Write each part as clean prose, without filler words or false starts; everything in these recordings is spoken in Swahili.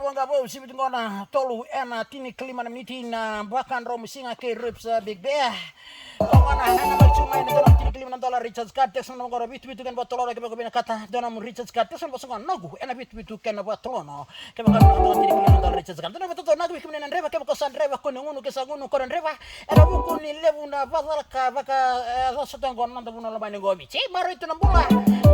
bangga bo si ngona tolu ena tini kelima meniti na bahkan rom singa ke rips big bear. Ngona hanga bercuma ini dalam tini kelima $, Richard Carter sono ngora bitu kan botolo ke bena kata donam Richard Carter sono boso nagu ena bitu kan botolo ke baka tini kelima $, Richard Carter na beto nagu ke menen reba ke baka san reba ko ngunu ke sagunu ko reba era buku ni lebu na bazalka baka sotong ngona tabuna la bani gomi ci maro itu nambula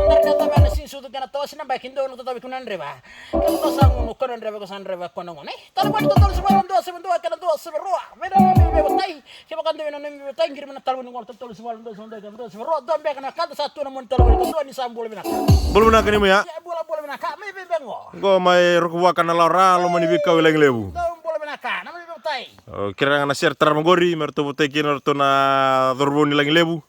ndar data bana sin sudu kana tawas na bakin do no tatabi kunan reba ke baka sagunu ko reba ko san reba ko ngone tar bani total sebaron do kana do seberua beda mi betai ke baka ndo mi betai ngir na talun ngol total sebaron do sonda kan do seberua do be kana kada satu na mon talun do ni sambul bina bulu na kani mo ya bola bina ka mi bengo go mai rukuwa kana lara lo mani bika wilang lebu bola bina ka na mi betai kira ngana share tar magori merto boteki norto na dorboni lang lebu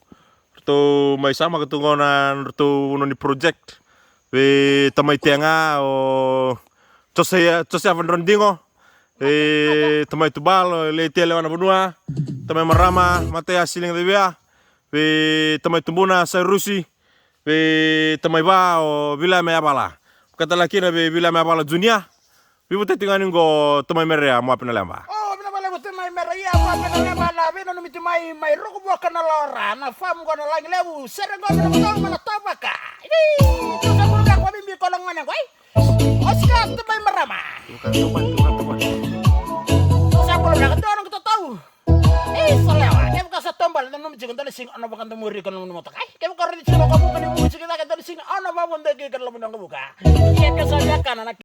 to mai sama ketungona norto noni project we tamai tenga o chose avandrondingo tamai tubal le tele wana bunua tamai marama mate asiling debia we tamai tumbuna sa rusi we tamai ba o vila me abala kata laki na be vila me abala junia we boteti ngani go tamai merea mo apena lamba mai meria apa pena bala beno no miti mai roko bo kana lora na fam gona lang lebu sereng gona betul mana tabaka ini tu sa burga ko bimbi kolong ngana koy oska tu mai marama tukan sa burga ka dono ko tahu salewa ke ka sa tombal no mi jigon dali sing ono bakan muri kono mo takay ke ka ri sino ko mo kan mo jigon ka dali sing ono ba wonde ke kan lo mo buka iya ka sa kana